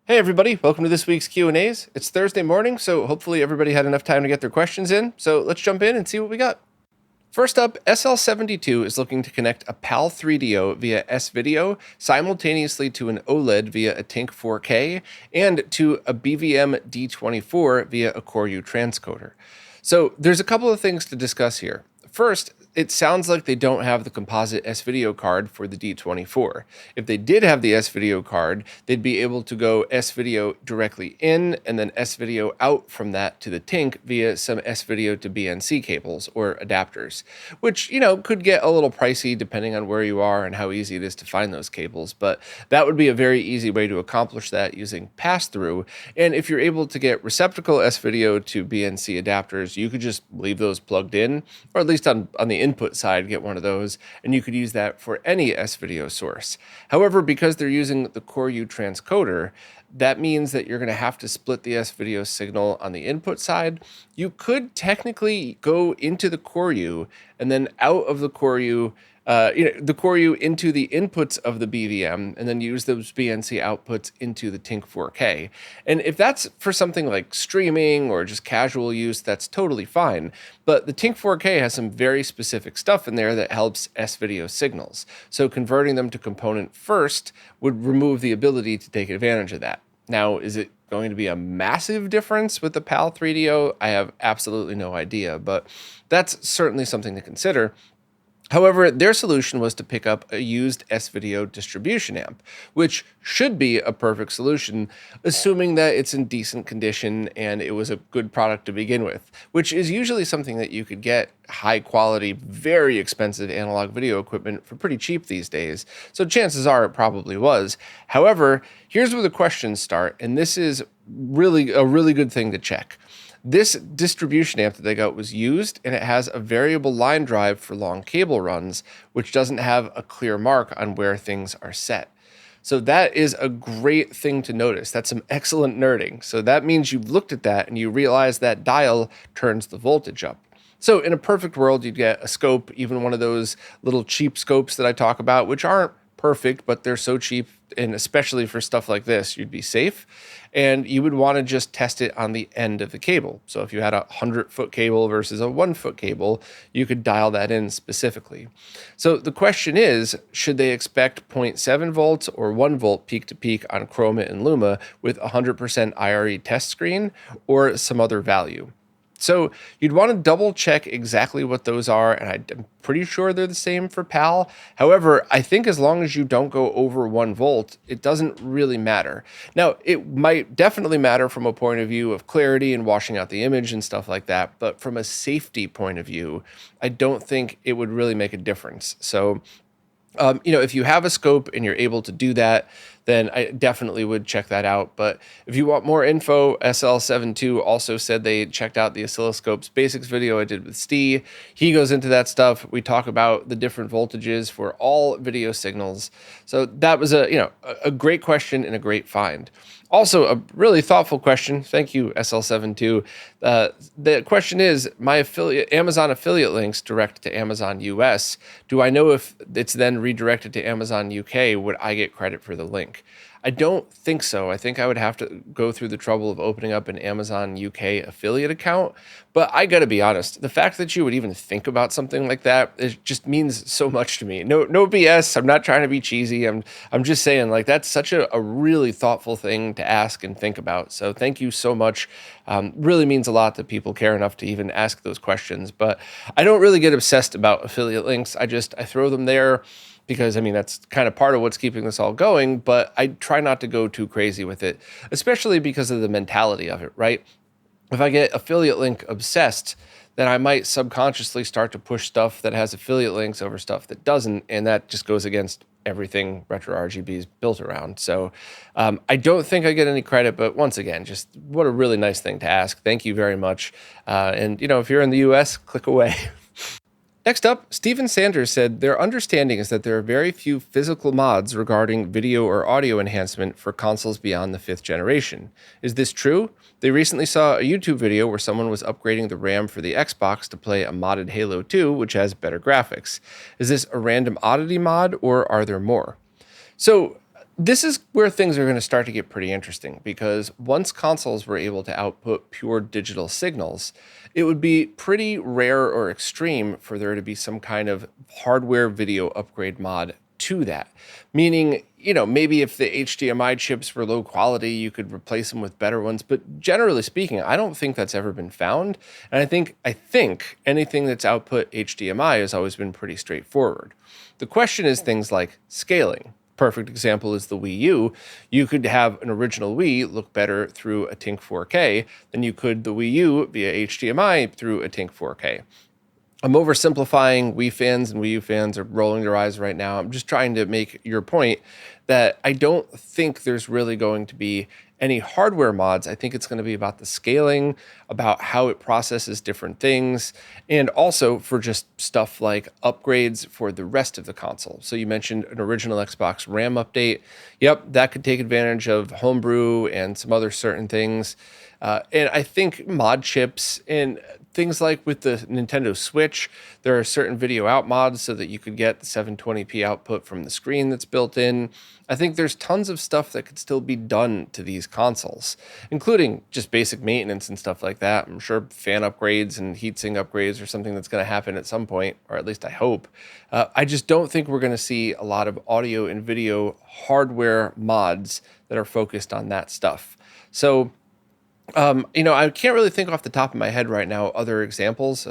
Hey everybody, welcome to this week's Q&As. It's Thursday morning, so hopefully everybody had enough time to get their questions in. So let's jump in and see what we got. First up, SL72 is looking to connect a PAL 3DO via S-Video simultaneously to an OLED via a TINK 4K and to a BVM D24 via a Core U transcoder. So there's a couple of things to discuss here. First, it sounds like they don't have the composite S-Video card for the D24. If they did have the S-Video card, they'd be able to go S-Video directly in and then S-Video out from that to the TINK via some S-Video to BNC cables or adapters, which, could get a little pricey depending on where you are and how easy it is to find those cables, but that would be a very easy way to accomplish that using pass-through. And if you're able to get receptacle S-Video to BNC adapters, you could just leave those plugged in, or at least on the input side, get one of those, and you could use that for any S-Video source. However, because they're using the Core U transcoder, that means that you're going to have to split the S-Video signal on the input side. You could technically go into the Core U and then out of the Core U, the Core U into the inputs of the BVM and then use those BNC outputs into the TINK 4K. And if that's for something like streaming or just casual use, that's totally fine. But the TINK 4K has some very specific stuff in there that helps S-Video signals. So converting them to component first would remove the ability to take advantage of that. Now, is it going to be a massive difference with the PAL 3DO? I have absolutely no idea, but that's certainly something to consider. However, their solution was to pick up a used S-Video distribution amp, which should be a perfect solution, assuming that it's in decent condition and it was a good product to begin with, which is usually something that you could get high quality, very expensive analog video equipment for pretty cheap these days. So chances are it probably was. However, here's where the questions start, and this is really a really good thing to check. This distribution amp that they got was used, and it has a variable line drive for long cable runs, which doesn't have a clear mark on where things are set. So that is a great thing to notice. That's some excellent nerding. So that means you've looked at that and you realize that dial turns the voltage up. So in a perfect world, you'd get a scope, even one of those little cheap scopes that I talk about, which aren't perfect, but they're so cheap, and especially for stuff like this, you'd be safe. And you would want to just test it on the end of the cable. So if you had a 100-foot cable versus a 1-foot cable, you could dial that in specifically. So the question is, should they expect 0.7 volts or 1 volt peak to peak on Chroma and Luma with 100% IRE test screen, or some other value? So you'd want to double check exactly what those are, and I'm pretty sure they're the same for PAL. However, I think as long as you don't go over 1 volt, it doesn't really matter. Now, it might definitely matter from a point of view of clarity and washing out the image and stuff like that, but from a safety point of view, I don't think it would really make a difference. So if you have a scope and you're able to do that, then I definitely would check that out. But if you want more info, SL72 also said they checked out the oscilloscopes basics video I did with Steve. He goes into that stuff. We talk about the different voltages for all video signals. So that was a great question and a great find. Also, a really thoughtful question. Thank you, SL72. The question is, my Amazon affiliate links direct to Amazon US. Do I know if it's then redirected to Amazon UK? Would I get credit for the link? I don't think so. I think I would have to go through the trouble of opening up an Amazon UK affiliate account. But I got to be honest, the fact that you would even think about something like that, it just means so much to me. No BS. I'm not trying to be cheesy. I'm just saying, like, that's such a really thoughtful thing to ask and think about. So thank you so much. Really means a lot that people care enough to even ask those questions. But I don't really get obsessed about affiliate links. I throw them there, because that's kind of part of what's keeping this all going, but I try not to go too crazy with it, especially because of the mentality of it, right? If I get affiliate link obsessed, then I might subconsciously start to push stuff that has affiliate links over stuff that doesn't, and that just goes against everything RetroRGB is built around. So I don't think I get any credit, but once again, just what a really nice thing to ask. Thank you very much. And if you're in the US, click away. Next up, Steven Sanders said their understanding is that there are very few physical mods regarding video or audio enhancement for consoles beyond the 5th generation. Is this true? They recently saw a YouTube video where someone was upgrading the RAM for the Xbox to play a modded Halo 2, which has better graphics. Is this a random oddity mod, or are there more? So This is where things are going to start to get pretty interesting, because once consoles were able to output pure digital signals, it would be pretty rare or extreme for there to be some kind of hardware video upgrade mod to that. Meaning, maybe if the HDMI chips were low quality, you could replace them with better ones. But generally speaking, I don't think that's ever been found. And I think anything that's output HDMI has always been pretty straightforward. The question is things like scaling. Perfect example is the Wii U. You could have an original Wii look better through a TINK 4K than you could the Wii U via HDMI through a TINK 4K. I'm oversimplifying. Wii fans and Wii U fans are rolling their eyes right now. I'm just trying to make your point that I don't think there's really going to be any hardware mods. I think it's going to be about the scaling, about how it processes different things, and also for just stuff like upgrades for the rest of the console. So you mentioned an original Xbox RAM update. Yep, that could take advantage of homebrew and some other certain things. And I think mod chips and things like with the Nintendo Switch, there are certain video out mods so that you could get the 720p output from the screen that's built in. I think there's tons of stuff that could still be done to these consoles, including just basic maintenance and stuff like that. I'm sure fan upgrades and heatsink upgrades are something that's going to happen at some point, or at least I hope. I just don't think we're going to see a lot of audio and video hardware mods that are focused on that stuff. So, I can't really think off the top of my head right now other examples,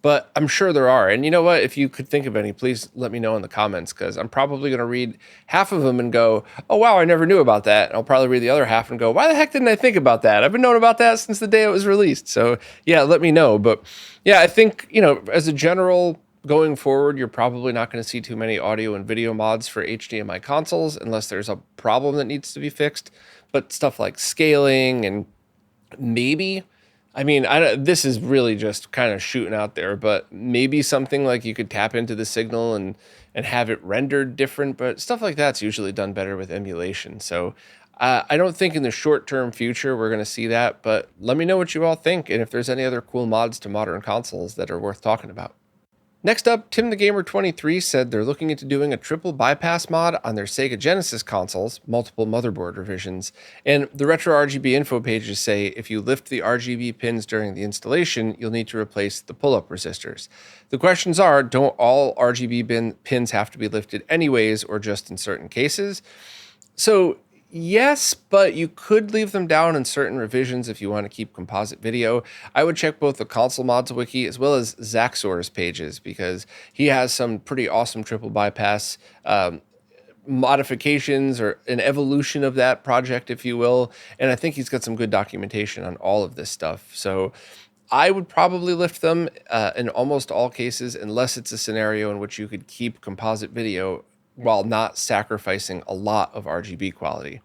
but I'm sure there are. And you know what? If you could think of any, please let me know in the comments, because I'm probably going to read half of them and go, oh, wow, I never knew about that. And I'll probably read the other half and go, why the heck didn't I think about that? I've been knowing about that since the day it was released. So, yeah, let me know. But, yeah, I think, as a general going forward, you're probably not going to see too many audio and video mods for HDMI consoles unless there's a problem that needs to be fixed. But stuff like scaling and maybe, this is really just kind of shooting out there, but maybe something like you could tap into the signal and have it rendered different, but stuff like that's usually done better with emulation. So I don't think in the short term future we're going to see that, but let me know what you all think and if there's any other cool mods to modern consoles that are worth talking about. Next up, Tim the Gamer 23 said they're looking into doing a triple bypass mod on their Sega Genesis consoles, multiple motherboard revisions, and the RetroRGB info pages say if you lift the RGB pins during the installation, you'll need to replace the pull-up resistors. The questions are, don't all RGB pins have to be lifted anyways or just in certain cases? So yes, but you could leave them down in certain revisions if you want to keep composite video. I would check both the Console Mods Wiki as well as Zaxor's pages, because he has some pretty awesome triple bypass modifications or an evolution of that project, if you will. And I think he's got some good documentation on all of this stuff. So I would probably lift them in almost all cases, unless it's a scenario in which you could keep composite video while not sacrificing a lot of RGB quality.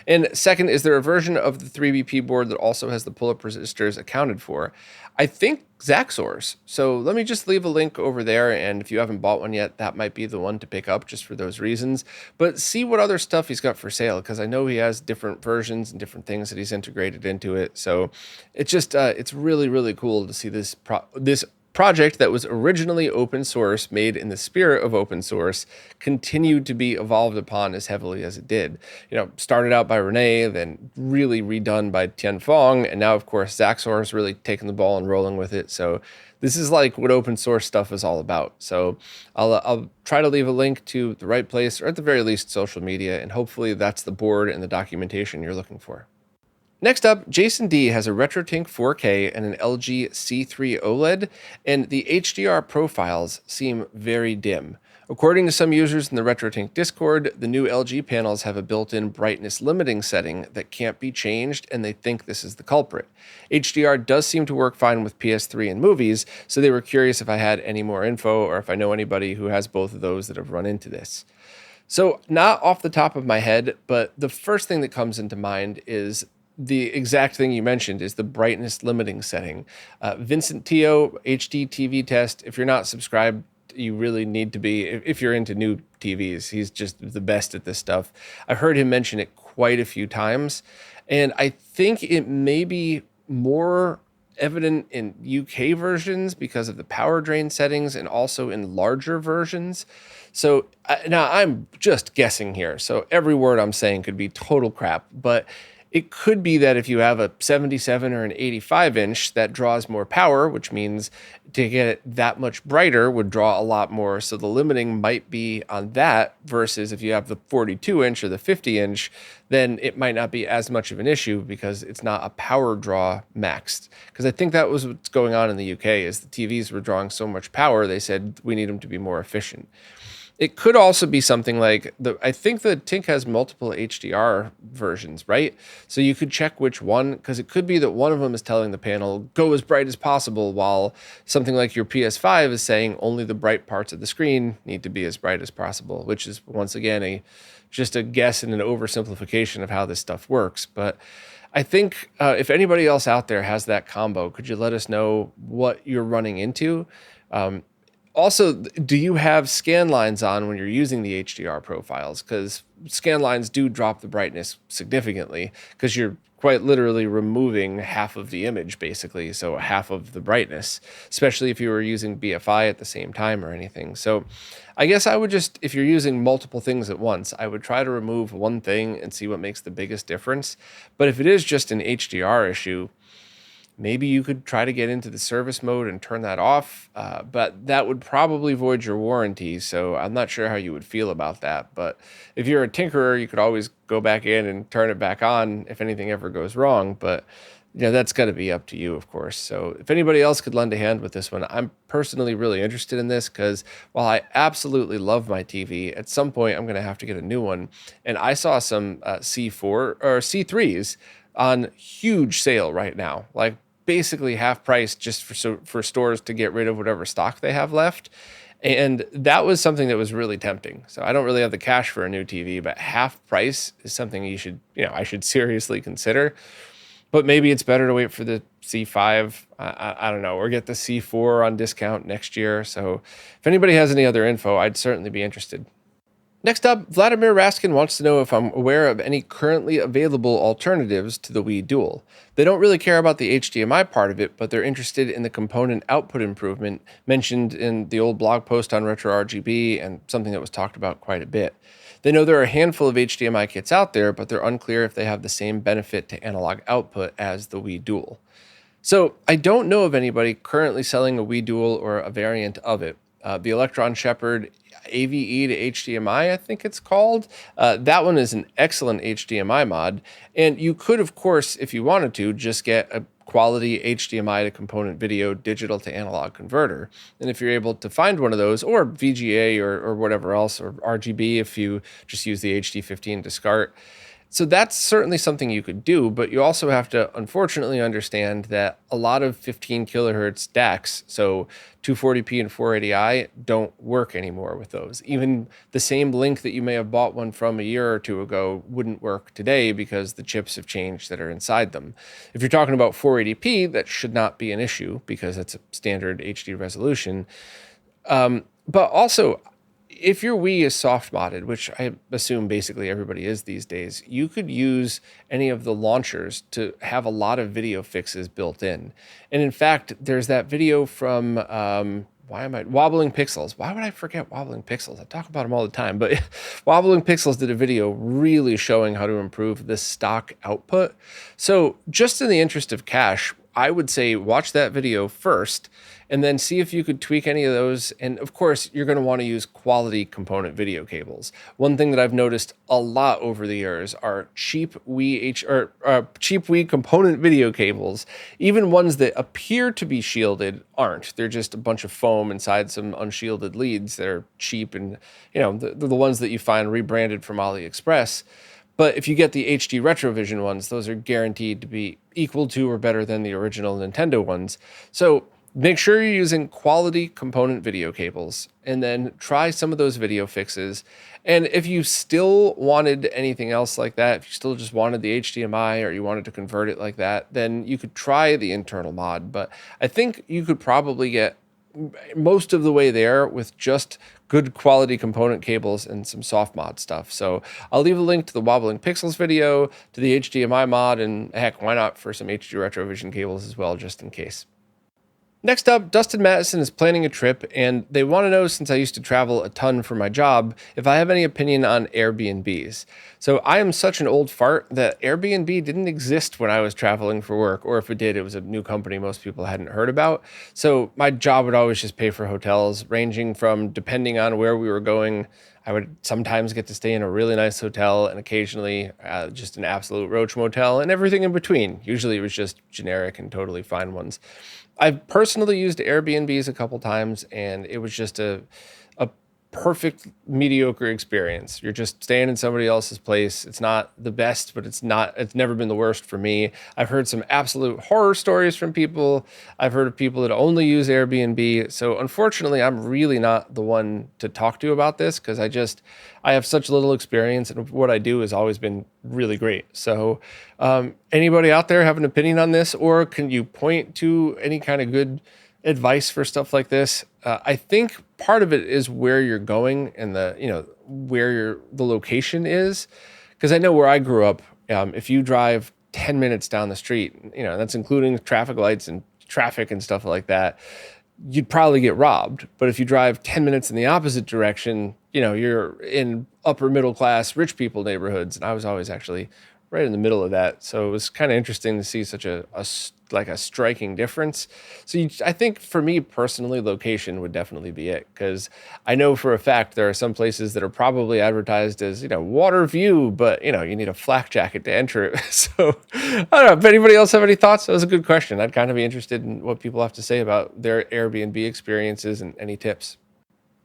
And second, is there a version of the 3BP board that also has the pull-up resistors accounted for? I think Zaxor's. So let me just leave a link over there, and if you haven't bought one yet, that might be the one to pick up just for those reasons. But see what other stuff he's got for sale, because I know he has different versions and different things that he's integrated into it. So it's just, it's really, really cool to see this project that was originally open source, made in the spirit of open source, continued to be evolved upon as heavily as it did. Started out by Renee, then really redone by Tianfeng, and now, of course, Zaxor has really taken the ball and rolling with it. So this is like what open source stuff is all about. So I'll try to leave a link to the right place, or at the very least, social media, and hopefully that's the board and the documentation you're looking for. Next up, Jason D has a RetroTink 4K and an LG C3 OLED, and the HDR profiles seem very dim. According to some users in the RetroTink Discord, the new LG panels have a built-in brightness limiting setting that can't be changed, and they think this is the culprit. HDR does seem to work fine with PS3 and movies, so they were curious if I had any more info or if I know anybody who has both of those that have run into this. So, not off the top of my head, but the first thing that comes into mind is the exact thing you mentioned, is the brightness limiting setting. Vincent Teo, HD TV Test, if you're not subscribed, you really need to be, if you're into new TVs. He's just the best at this stuff. I've heard him mention it quite a few times, and I think it may be more evident in UK versions because of the power drain settings and also in larger versions. So now I'm just guessing here. So every word I'm saying could be total crap, but it could be that if you have a 77 or an 85 inch that draws more power, which means to get it that much brighter would draw a lot more. So the limiting might be on that versus if you have the 42 inch or the 50 inch, then it might not be as much of an issue because it's not a power draw maxed. Because I think that was what's going on in the UK is the TVs were drawing so much power, they said we need them to be more efficient. It could also be something like I think the TINK has multiple HDR versions, right? So you could check which one, because it could be that one of them is telling the panel, go as bright as possible, while something like your PS5 is saying only the bright parts of the screen need to be as bright as possible, which is, once again, just a guess and an oversimplification of how this stuff works. But I think if anybody else out there has that combo, could you let us know what you're running into? Also, do you have scan lines on when you're using the HDR profiles? Because scan lines do drop the brightness significantly because you're quite literally removing half of the image, basically, so half of the brightness, especially if you were using BFI at the same time or anything. So I guess I would just, if you're using multiple things at once, I would try to remove one thing and see what makes the biggest difference. But if it is just an HDR issue, maybe you could try to get into the service mode and turn that off, but that would probably void your warranty, so I'm not sure how you would feel about that. But if you're a tinkerer, you could always go back in and turn it back on if anything ever goes wrong, but that's got to be up to you, of course. So if anybody else could lend a hand with this one, I'm personally really interested in this because while I absolutely love my TV, at some point I'm going to have to get a new one. And I saw some C4 or C3s on huge sale right now, like basically half price just for stores to get rid of whatever stock they have left. And that was something that was really tempting. So I don't really have the cash for a new TV, but half price is something I should seriously consider. But maybe it's better to wait for the C5, I don't know, or get the C4 on discount next year. So if anybody has any other info, I'd certainly be interested. Next up, Vladimir Raskin wants to know if I'm aware of any currently available alternatives to the Wii Dual. They don't really care about the HDMI part of it, but they're interested in the component output improvement mentioned in the old blog post on RetroRGB and something that was talked about quite a bit. They know there are a handful of HDMI kits out there, but they're unclear if they have the same benefit to analog output as the Wii Dual. So I don't know of anybody currently selling a Wii Dual or a variant of it. The Electron Shepherd AVE to HDMI, I think it's called. That one is an excellent HDMI mod. And you could, of course, if you wanted to, just get a quality HDMI to component video digital to analog converter. And if you're able to find one of those, or VGA or whatever else, or RGB if you just use the HD15 to SCART. So that's certainly something you could do, but you also have to unfortunately understand that a lot of 15 kilohertz DACs, so 240p and 480i, don't work anymore with those. Even the same link that you may have bought one from a year or two ago wouldn't work today because the chips have changed that are inside them. If you're talking about 480p, that should not be an issue because it's a standard HD resolution. But also, if your Wii is soft modded, which I assume basically everybody is these days, you could use any of the launchers to have a lot of video fixes built in. And in fact, there's that video from Wobbling Pixels. Why would I forget Wobbling Pixels? I talk about them all the time, but Wobbling Pixels did a video really showing how to improve the stock output. So just in the interest of cash, I would say watch that video first and then see if you could tweak any of those. And of course, you're going to want to use quality component video cables. One thing that I've noticed a lot over the years are cheap Wii component video cables. Even ones that appear to be shielded aren't. They're just a bunch of foam inside some unshielded leads that are cheap and, the ones that you find rebranded from AliExpress. But if you get the HD Retrovision ones, those are guaranteed to be equal to or better than the original Nintendo ones. So make sure you're using quality component video cables and then try some of those video fixes. And if you still wanted anything else like that, if you still just wanted the HDMI or you wanted to convert it like that, then you could try the internal mod. But I think you could probably get most of the way there with just good quality component cables and some soft mod stuff. So I'll leave a link to the Wobbling Pixels video, to the HDMI mod, and heck, why not for some HD Retrovision cables as well, just in case. Next up, Dustin Madison is planning a trip, and they want to know, since I used to travel a ton for my job, if I have any opinion on Airbnbs. So I am such an old fart that Airbnb didn't exist when I was traveling for work, or if it did, it was a new company most people hadn't heard about. So my job would always just pay for hotels, ranging from, depending on where we were going, I would sometimes get to stay in a really nice hotel, and occasionally just an absolute roach motel, and everything in between. Usually it was just generic and totally fine ones. I've personally used Airbnbs a couple times, and it was just a perfect mediocre experience. You're just staying in somebody else's place. It's not the best, but it's never been the worst for me. I've heard some absolute horror stories from people. I've heard of people that only use Airbnb. So unfortunately, I'm really not the one to talk to about this, because I have such little experience, and what I do has always been really great. So anybody out there have an opinion on this, or can you point to any kind of good advice for stuff like this? I think part of it is where you're going and where the location is. Because I know where I grew up, if you drive 10 minutes down the street, that's including traffic lights and traffic and stuff like that, you'd probably get robbed. But if you drive 10 minutes in the opposite direction, you're in upper middle class, rich people neighborhoods. And I was always actually right in the middle of that. So it was kind of interesting to see such a striking difference. So I think for me personally, location would definitely be it, because I know for a fact there are some places that are probably advertised as, water view, but you need a flak jacket to enter it. So I don't know if anybody else have any thoughts. That was a good question. I'd kind of be interested in what people have to say about their Airbnb experiences and any tips.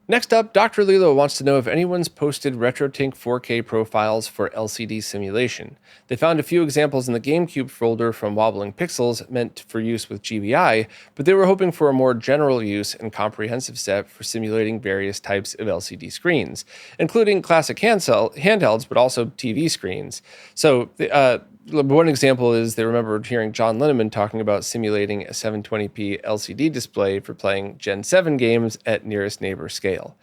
Next up, Dr. Lilo wants to know if anyone's posted RetroTink 4K profiles for LCD simulation. They found a few examples in the GameCube folder from Wobbling Pixels meant for use with GBI, but they were hoping for a more general use and comprehensive set for simulating various types of LCD screens, including classic handhelds, but also TV screens. So one example is they remembered hearing John Linneman talking about simulating a 720p LCD display for playing Gen 7 games at nearest neighbor scale.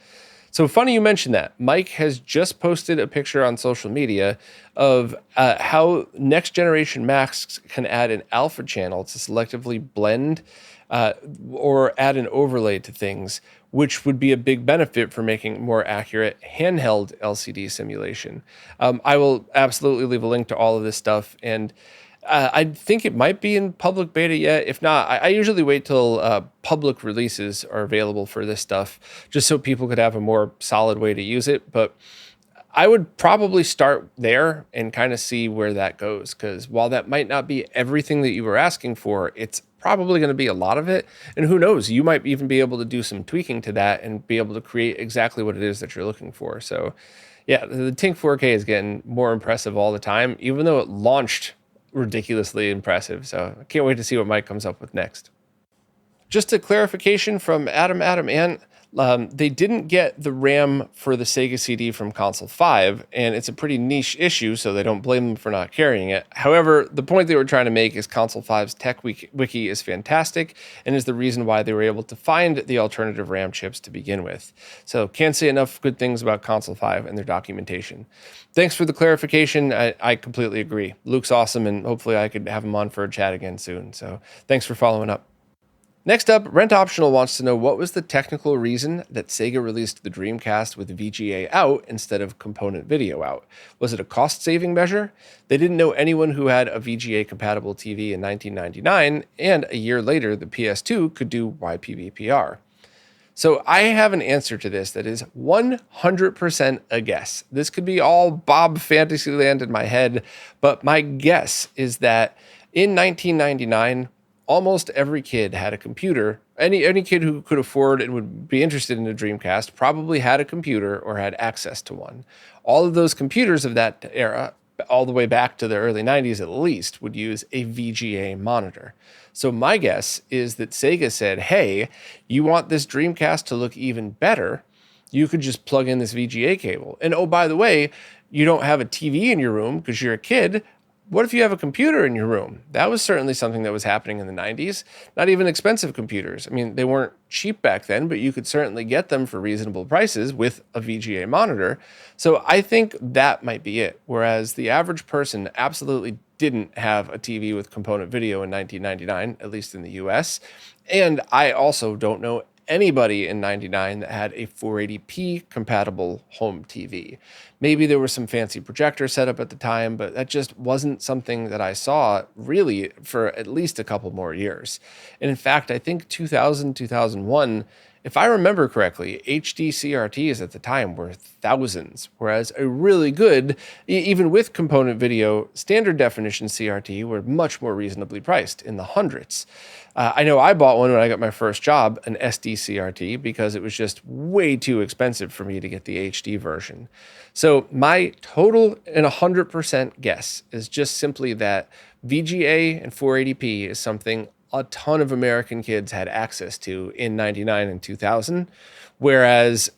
So funny you mentioned that. Mike has just posted a picture on social media of how next generation Macs can add an alpha channel to selectively blend or add an overlay to things, which would be a big benefit for making more accurate handheld LCD simulation. I will absolutely leave a link to all of this stuff, and I think it might be in public beta yet. If not, I usually wait till public releases are available for this stuff, just so people could have a more solid way to use it. But I would probably start there and kind of see where that goes, because while that might not be everything that you were asking for, it's probably going to be a lot of it. And who knows, you might even be able to do some tweaking to that and be able to create exactly what it is that you're looking for. So yeah, the TINK 4K is getting more impressive all the time, even though it launched ridiculously impressive. So I can't wait to see what Mike comes up with next. Just a clarification from Adam Ant. They didn't get the RAM for the Sega CD from Console 5, and it's a pretty niche issue, so they don't blame them for not carrying it. However, the point they were trying to make is Console 5's tech wiki is fantastic and is the reason why they were able to find the alternative RAM chips to begin with. So can't say enough good things about Console 5 and their documentation. Thanks for the clarification. I completely agree. Luke's awesome, and hopefully I could have him on for a chat again soon. So thanks for following up. Next up, Rent Optional wants to know what was the technical reason that Sega released the Dreamcast with VGA out instead of component video out. Was it a cost-saving measure? They didn't know anyone who had a VGA-compatible TV in 1999, and a year later, the PS2 could do YPbPr. So I have an answer to this that is 100% a guess. This could be all Bob Fantasyland in my head, but my guess is that in 1999, almost every kid had a computer. Any kid who could afford and would be interested in a Dreamcast probably had a computer or had access to one. All of those computers of that era, all the way back to the early 90s at least, would use a VGA monitor. So my guess is that Sega said, hey, you want this Dreamcast to look even better? You could just plug in this VGA cable. And oh, by the way, you don't have a TV in your room because you're a kid. What if you have a computer in your room? That was certainly something that was happening in the 90s. Not even expensive computers. I mean, they weren't cheap back then, but you could certainly get them for reasonable prices with a VGA monitor. So I think that might be it. Whereas the average person absolutely didn't have a TV with component video in 1999, at least in the US. And I also don't know anybody in 99 that had a 480p compatible home TV. Maybe there was some fancy projector setup at the time, but that just wasn't something that I saw really for at least a couple more years. And in fact, I think 2000, 2001, if I remember correctly, HD CRTs at the time were thousands, whereas a really good, even with component video, standard definition CRT were much more reasonably priced in the hundreds. I know I bought one when I got my first job, an SD CRT, because it was just way too expensive for me to get the HD version. So my total and 100% guess is just simply that VGA and 480p is something a ton of American kids had access to in 99 and 2000, whereas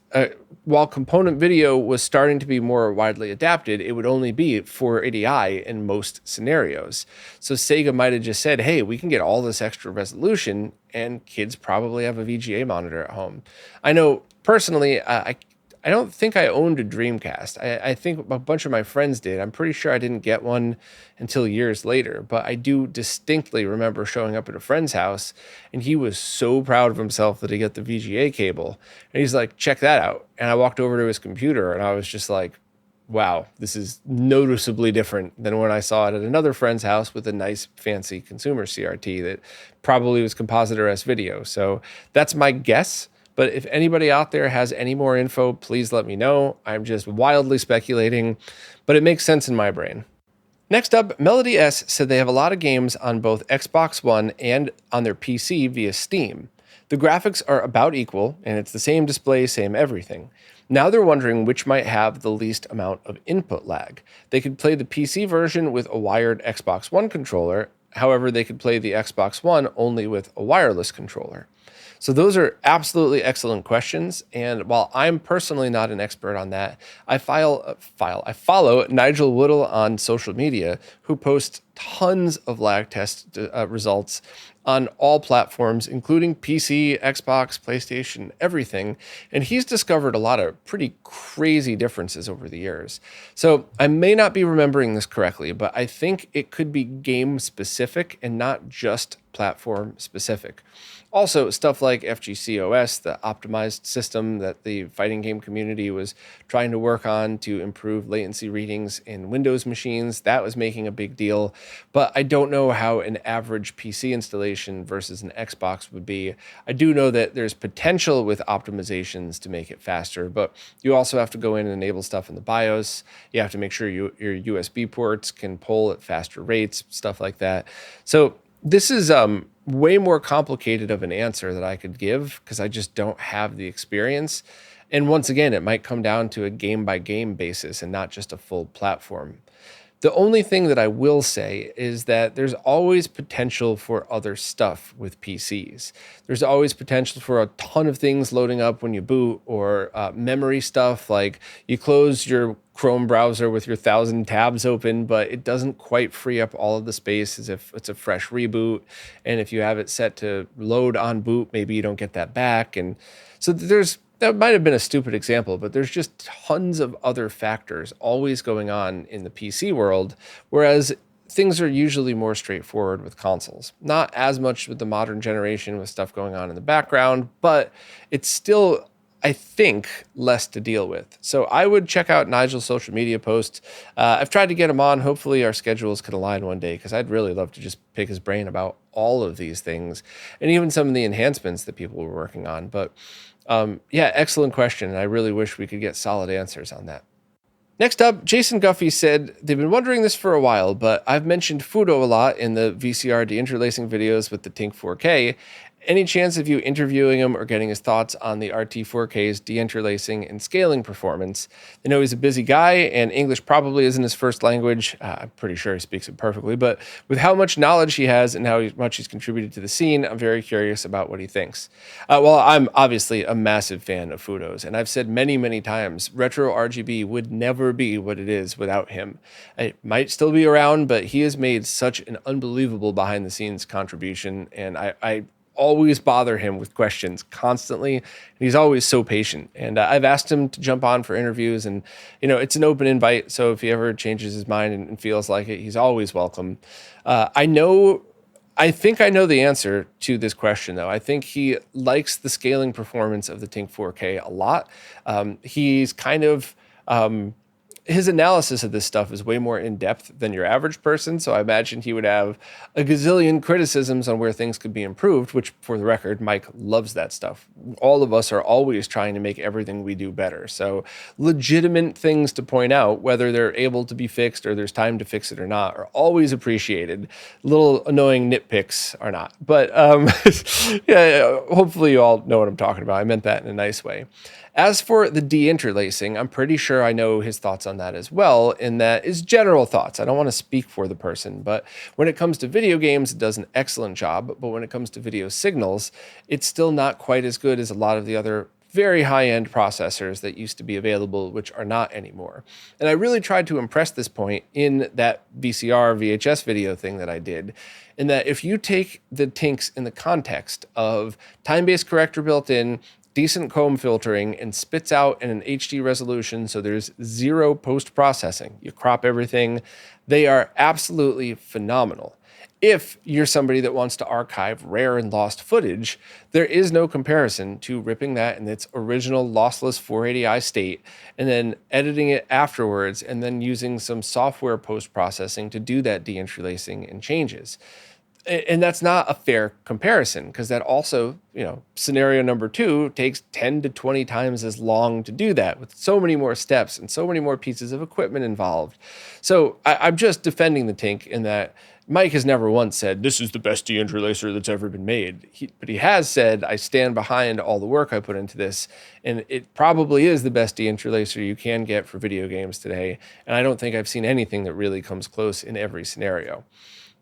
while component video was starting to be more widely adapted, it would only be 480i in most scenarios. So Sega might have just said, hey, we can get all this extra resolution, and kids probably have a VGA monitor at home. I know personally, I don't think I owned a Dreamcast. I think a bunch of my friends did. I'm pretty sure I didn't get one until years later, but I do distinctly remember showing up at a friend's house, and he was so proud of himself that he got the VGA cable. And he's like, check that out. And I walked over to his computer, and I was just like, wow, this is noticeably different than when I saw it at another friend's house with a nice fancy consumer CRT that probably was composite or S-video. So that's my guess. But if anybody out there has any more info, please let me know. I'm just wildly speculating, but it makes sense in my brain. Next up, Melody S said they have a lot of games on both Xbox One and on their PC via Steam. The graphics are about equal, and it's the same display, same everything. Now they're wondering which might have the least amount of input lag. They could play the PC version with a wired Xbox One controller. However, they could play the Xbox One only with a wireless controller. So those are absolutely excellent questions. And while I'm personally not an expert on that, I follow Nigel Woodall on social media, who posts tons of lag test results on all platforms, including PC, Xbox, PlayStation, everything. And he's discovered a lot of pretty crazy differences over the years. So I may not be remembering this correctly, but I think it could be game specific and not just platform specific. Also, stuff like FGCOS, the optimized system that the fighting game community was trying to work on to improve latency readings in Windows machines, that was making a big deal. But I don't know how an average PC installation versus an Xbox would be. I do know that there's potential with optimizations to make it faster, but you also have to go in and enable stuff in the BIOS. You have to make sure your USB ports can pull at faster rates, stuff like that. So this is way more complicated of an answer that I could give because I just don't have the experience. And once again, it might come down to a game by game basis and not just a full platform. The only thing that I will say is that there's always potential for other stuff with PCs. There's always potential for a ton of things loading up when you boot, or memory stuff like you close your Chrome browser with your 1,000 tabs open, but it doesn't quite free up all of the space as if it's a fresh reboot. And if you have it set to load on boot, maybe you don't get that back. And so that might have been a stupid example, but there's just tons of other factors always going on in the PC world, whereas things are usually more straightforward with consoles. Not as much with the modern generation with stuff going on in the background, but it's still, I think, less to deal with. So I would check out Nigel's social media posts. I've tried to get him on. Hopefully our schedules could align one day, because I'd really love to just pick his brain about all of these things and even some of the enhancements that people were working on. But yeah, excellent question. And I really wish we could get solid answers on that. Next up, Jason Guffey said, they've been wondering this for a while, but I've mentioned Fudo a lot in the VCR deinterlacing videos with the TINK 4K. any chance of you interviewing him or getting his thoughts on the RT4K's deinterlacing and scaling performance? I know he's a busy guy and English probably isn't his first language. I'm pretty sure he speaks it perfectly, but with how much knowledge he has and how much he's contributed to the scene, I'm very curious about what he thinks. Well, I'm obviously a massive fan of Fudo's, and I've said many, many times, RetroRGB would never be what it is without him. It might still be around, but he has made such an unbelievable behind-the-scenes contribution, and I always bother him with questions constantly, and he's always so patient. And I've asked him to jump on for interviews, and it's an open invite, so if he ever changes his mind and feels like it, he's always welcome. I think I know the answer to this question, though. I think he likes the scaling performance of the TINK 4K a lot. He's kind of his analysis of this stuff is way more in-depth than your average person, so I imagine he would have a gazillion criticisms on where things could be improved, which, for the record, Mike loves that stuff. All of us are always trying to make everything we do better, so legitimate things to point out, whether they're able to be fixed or there's time to fix it or not, are always appreciated. Little annoying nitpicks are not. But yeah, hopefully you all know what I'm talking about. I meant that in a nice way. As for the deinterlacing, I'm pretty sure I know his thoughts on that as well, and that is general thoughts. I don't want to speak for the person, but when it comes to video games, it does an excellent job. But when it comes to video signals, it's still not quite as good as a lot of the other very high-end processors that used to be available, which are not anymore. And I really tried to impress this point in that VCR, VHS video thing that I did, in that if you take the tinks in the context of time-based corrector built in, decent comb filtering, and spits out in an HD resolution, so there's zero post-processing. You crop everything. They are absolutely phenomenal. If you're somebody that wants to archive rare and lost footage, there is no comparison to ripping that in its original lossless 480i state and then editing it afterwards and then using some software post-processing to do that deinterlacing and changes. And that's not a fair comparison because that also, scenario number 2 takes 10 to 20 times as long to do that with so many more steps and so many more pieces of equipment involved. So I'm just defending the TINK in that Mike has never once said, this is the best deinterlacer that's ever been made. But he has said, I stand behind all the work I put into this, and it probably is the best deinterlacer you can get for video games today. And I don't think I've seen anything that really comes close in every scenario.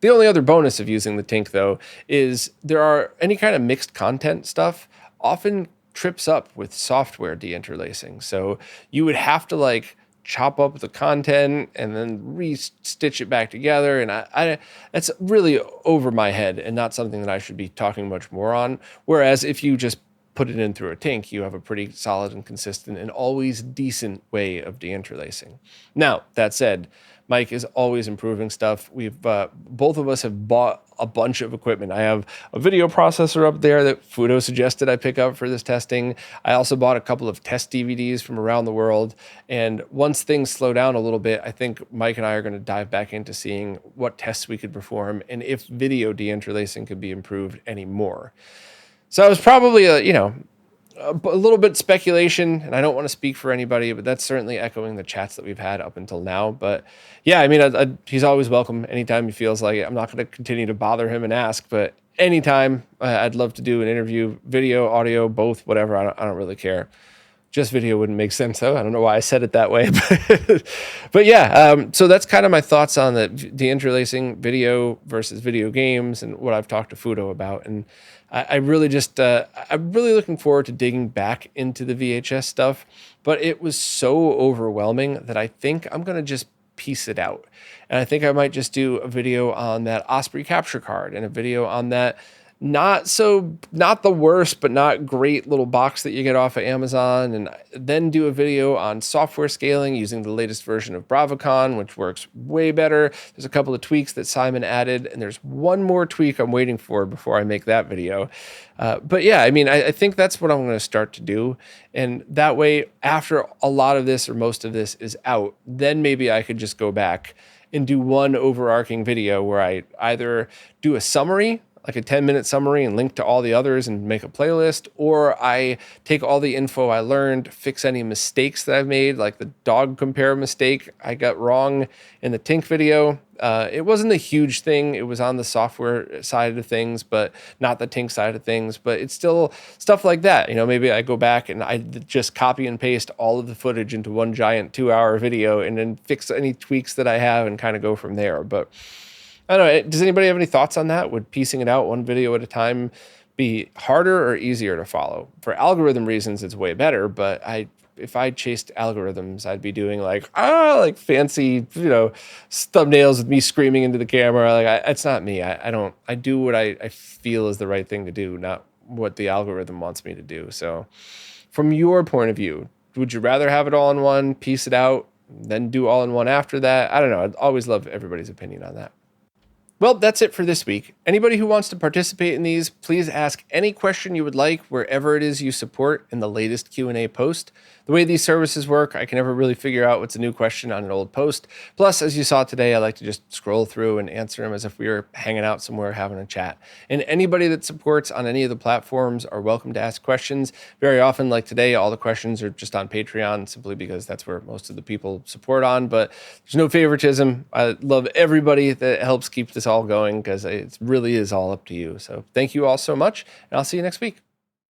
The only other bonus of using the TINK, though, is there are any kind of mixed content stuff often trips up with software deinterlacing. So you would have to chop up the content and then re-stitch it back together. And I that's really over my head and not something that I should be talking much more on. Whereas if you just put it in through a TINK, you have a pretty solid and consistent and always decent way of deinterlacing. Now, that said, Mike is always improving stuff. We've both of us have bought a bunch of equipment. I have a video processor up there that Fudo suggested I pick up for this testing. I also bought a couple of test DVDs from around the world. And once things slow down a little bit, I think Mike and I are going to dive back into seeing what tests we could perform and if video deinterlacing could be improved anymore. So it was probably a little bit speculation, and I don't want to speak for anybody, but that's certainly echoing the chats that we've had up until now. But yeah, I mean, he's always welcome anytime he feels like it. I'm not going to continue to bother him and ask, but anytime I'd love to do an interview, video, audio, both, whatever. I don't really care. Just video wouldn't make sense, though. I don't know why I said it that way. But yeah, so that's kind of my thoughts on the interlacing video versus video games and what I've talked to Fudo about. And I'm really looking forward to digging back into the VHS stuff. But it was so overwhelming that I think I'm going to just piece it out. And I think I might just do a video on that Osprey capture card and a video on that not the worst, but not great little box that you get off of Amazon, and then do a video on software scaling using the latest version of Bravicon, which works way better. There's a couple of tweaks that Simon added, and there's one more tweak I'm waiting for before I make that video. But yeah, I mean, I think that's what I'm going to start to do. And that way, after a lot of this or most of this is out, then maybe I could just go back and do one overarching video where I either do a summary like a 10-minute summary and link to all the others and make a playlist, or I take all the info I learned, fix any mistakes that I've made, like the dog compare mistake I got wrong in the TINK video. It wasn't a huge thing. It was on the software side of things, but not the TINK side of things. But it's still stuff like that. You know, maybe I go back and I just copy and paste all of the footage into one giant 2-hour video and then fix any tweaks that I have and kind of go from there. But I don't know. Does anybody have any thoughts on that? Would piecing it out one video at a time be harder or easier to follow? For algorithm reasons, it's way better, but if I chased algorithms, I'd be doing like fancy, thumbnails with me screaming into the camera. It's not me. I do what I feel is the right thing to do, not what the algorithm wants me to do. So from your point of view, would you rather have it all in one, piece it out, then do all in one after that? I don't know. I'd always love everybody's opinion on that. Well, that's it for this week. Anybody who wants to participate in these, please ask any question you would like wherever it is you support in the latest Q&A post. The way these services work, I can never really figure out what's a new question on an old post. Plus, as you saw today, I like to just scroll through and answer them as if we were hanging out somewhere having a chat. And anybody that supports on any of the platforms are welcome to ask questions. Very often, like today, all the questions are just on Patreon, simply because that's where most of the people support on. But there's no favoritism. I love everybody that helps keep this all going, because it really is all up to you. So thank you all so much, and I'll see you next week.